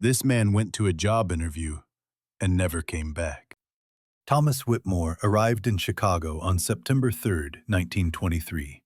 This man went to a job interview and never came back. Thomas Whitmore arrived in Chicago on September 3, 1923.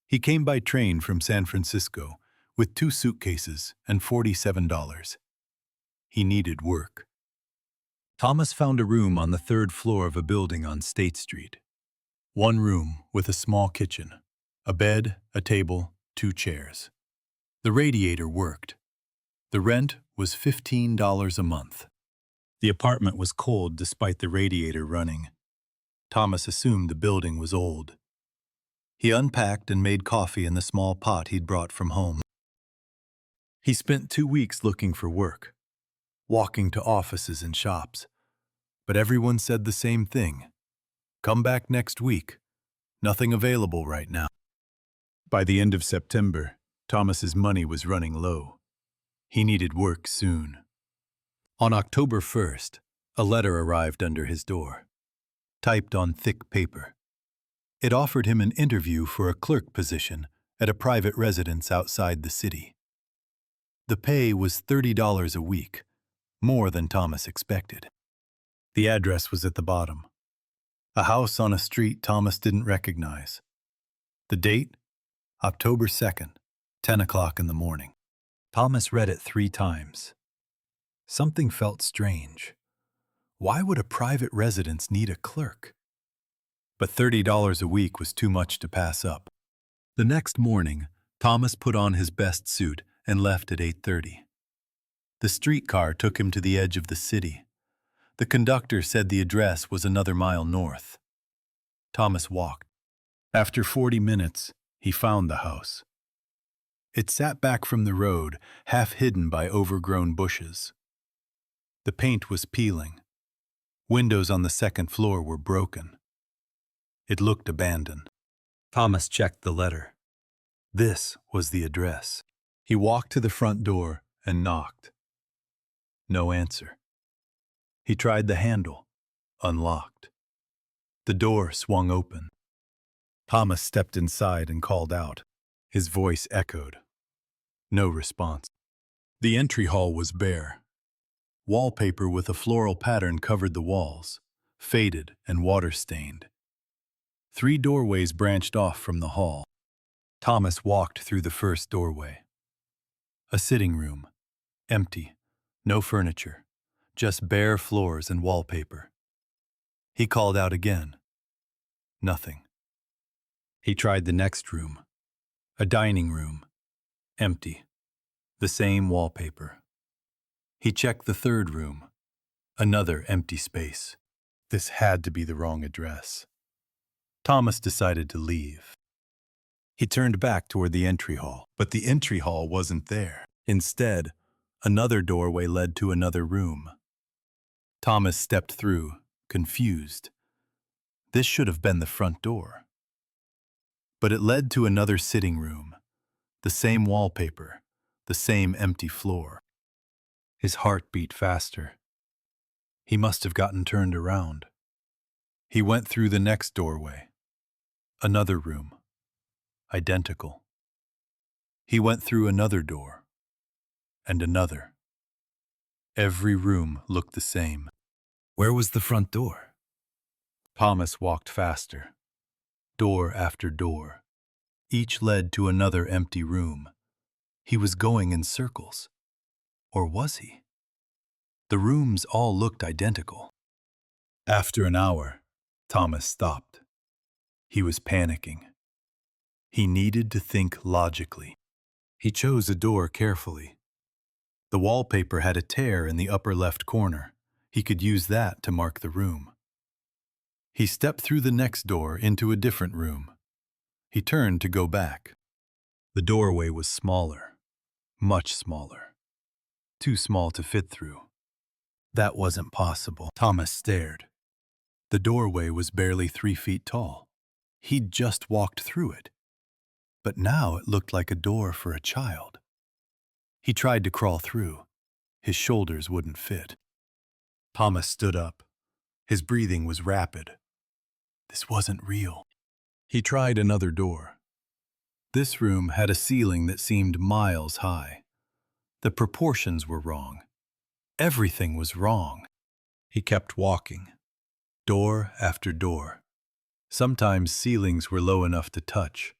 He came by train from San Francisco with 2 suitcases and $47. He needed work. Thomas found a room on the 3rd floor of a building on State Street. One room with a small kitchen, a bed, a table, 2 chairs. The radiator worked. The rent was $15 a month. The apartment was cold despite the radiator running. Thomas assumed the building was old. He unpacked and made coffee in the small pot he'd brought from home. He spent 2 weeks looking for work, walking to offices and shops. But everyone said the same thing. Come back next week. Nothing available right now. By the end of September, Thomas's money was running low. He needed work soon. On October 1st, a letter arrived under his door, typed on thick paper. It offered him an interview for a clerk position at a private residence outside the city. The pay was $30 a week, more than Thomas expected. The address was at the bottom. A house on a street Thomas didn't recognize. The date? October 2nd, 10 o'clock in the morning. Thomas read it 3 times. Something felt strange. Why would a private residence need a clerk? But $30 a week was too much to pass up. The next morning, Thomas put on his best suit and left at 8:30. The streetcar took him to the edge of the city. The conductor said the address was another mile north. Thomas walked. After 40 minutes, he found the house. It sat back from the road, half hidden by overgrown bushes. The paint was peeling. Windows on the 2nd floor were broken. It looked abandoned. Thomas checked the letter. This was the address. He walked to the front door and knocked. No answer. He tried the handle, unlocked. The door swung open. Thomas stepped inside and called out. His voice echoed. No response. The entry hall was bare. Wallpaper with a floral pattern covered the walls, faded and water-stained. 3 doorways branched off from the hall. Thomas walked through the first doorway. A sitting room, empty, no furniture, just bare floors and wallpaper. He called out again. Nothing. He tried the next room, a dining room, empty, the same wallpaper. He checked the 3rd room, another empty space. This had to be the wrong address. Thomas decided to leave. He turned back toward the entry hall, but the entry hall wasn't there. Instead, another doorway led to another room. Thomas stepped through, confused. This should have been the front door. But it led to another sitting room, the same wallpaper, the same empty floor. His heart beat faster. He must have gotten turned around. He went through the next doorway. Another room. Identical. He went through another door. And another. Every room looked the same. Where was the front door? Thomas walked faster. Door after door. Each led to another empty room. He was going in circles. Or was he? The rooms all looked identical. After an hour, Thomas stopped. He was panicking. He needed to think logically. He chose a door carefully. The wallpaper had a tear in the upper left corner. He could use that to mark the room. He stepped through the next door into a different room. He turned to go back. The doorway was smaller, much smaller. Too small to fit through. That wasn't possible. Thomas stared. The doorway was barely 3 feet tall. He'd just walked through it. But now it looked like a door for a child. He tried to crawl through. His shoulders wouldn't fit. Thomas stood up. His breathing was rapid. This wasn't real. He tried another door. This room had a ceiling that seemed miles high. The proportions were wrong. Everything was wrong. He kept walking, door after door. Sometimes ceilings were low enough to touch.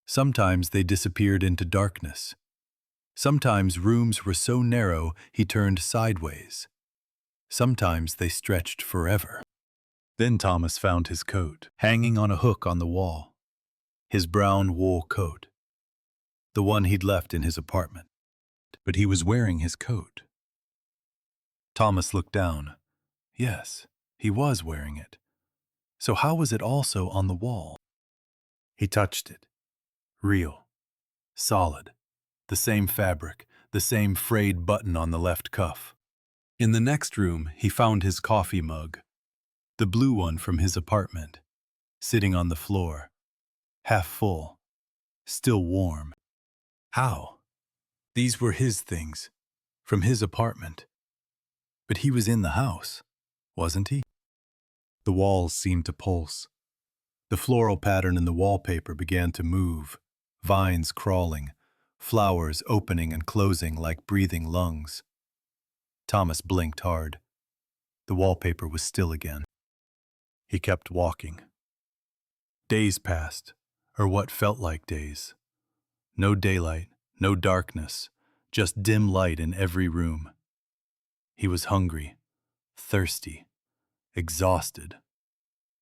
Sometimes they disappeared into darkness. Sometimes rooms were so narrow he turned sideways. Sometimes they stretched forever. Then Thomas found his coat, hanging on a hook on the wall. His brown wool coat. The one he'd left in his apartment. But he was wearing his coat. Thomas looked down. Yes, he was wearing it. So how was it also on the wall? He touched it. Real. Solid. The same fabric, the same frayed button on the left cuff. In the next room, he found his coffee mug. The blue one from his apartment. Sitting on the floor. Half full. Still warm. How? These were his things. From his apartment. But he was in the house, wasn't he? The walls seemed to pulse. The floral pattern in the wallpaper began to move, vines crawling, flowers opening and closing like breathing lungs. Thomas blinked hard. The wallpaper was still again. He kept walking. Days passed, or what felt like days. No daylight, no darkness, just dim light in every room. He was hungry, thirsty, exhausted.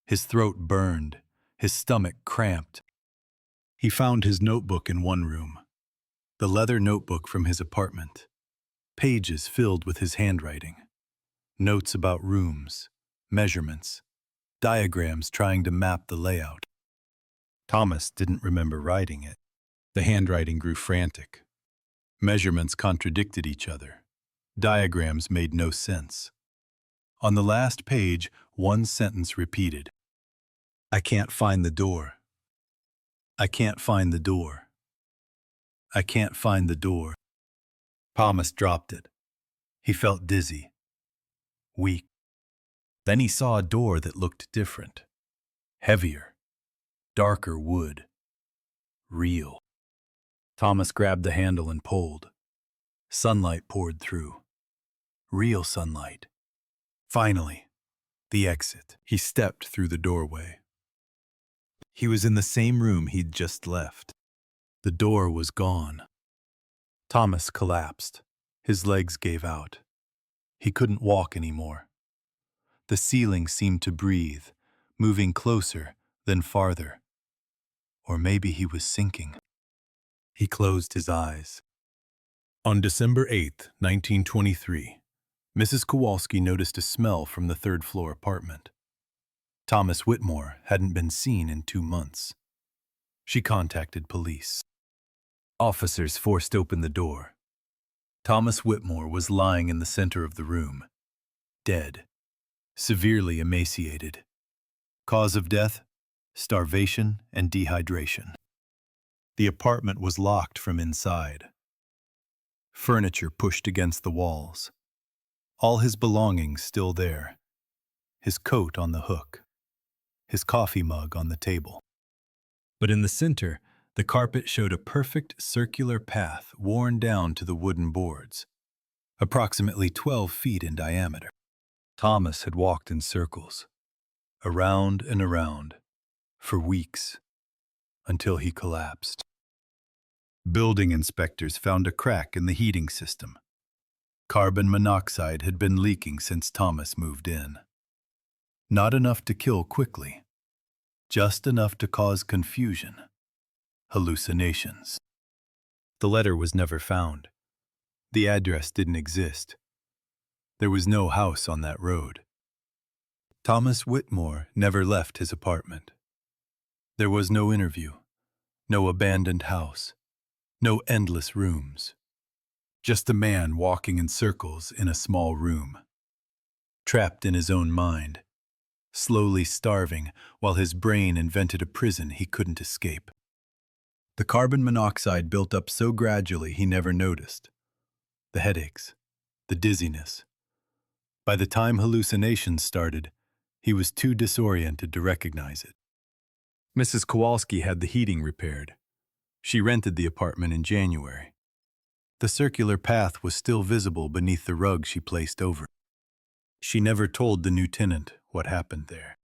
His throat burned, his stomach cramped. He found his notebook in one room, the leather notebook from his apartment, pages filled with his handwriting, notes about rooms, measurements, diagrams trying to map the layout. Thomas didn't remember writing it. The handwriting grew frantic. Measurements contradicted each other. Diagrams made no sense. On the last page, one sentence repeated. I can't find the door. I can't find the door. I can't find the door. Thomas dropped it. He felt dizzy, weak. Then he saw a door that looked different, heavier, darker wood, real. Thomas grabbed the handle and pulled. Sunlight poured through. Real sunlight. Finally, the exit. He stepped through the doorway. He was in the same room he'd just left. The door was gone. Thomas collapsed. His legs gave out. He couldn't walk anymore. The ceiling seemed to breathe, moving closer, then farther. Or maybe he was sinking. He closed his eyes. On December 8th, 1923, Mrs. Kowalski noticed a smell from the third-floor apartment. Thomas Whitmore hadn't been seen in 2 months. She contacted police. Officers forced open the door. Thomas Whitmore was lying in the center of the room, dead, severely emaciated. Cause of death? Starvation and dehydration. The apartment was locked from inside. Furniture pushed against the walls. All his belongings still there. His coat on the hook. His coffee mug on the table. But in the center, the carpet showed a perfect circular path worn down to the wooden boards, approximately 12 feet in diameter. Thomas had walked in circles, around and around, for weeks, until he collapsed. Building inspectors found a crack in the heating system. Carbon monoxide had been leaking since Thomas moved in. Not enough to kill quickly, just enough to cause confusion, hallucinations. The letter was never found. The address didn't exist. There was no house on that road. Thomas Whitmore never left his apartment. There was no interview, no abandoned house, no endless rooms. Just a man walking in circles in a small room. Trapped in his own mind, slowly starving while his brain invented a prison he couldn't escape. The carbon monoxide built up so gradually he never noticed. The headaches, the dizziness. By the time hallucinations started, he was too disoriented to recognize it. Mrs. Kowalski had the heating repaired. She rented the apartment in January. The circular path was still visible beneath the rug she placed over it. She never told the new tenant what happened there.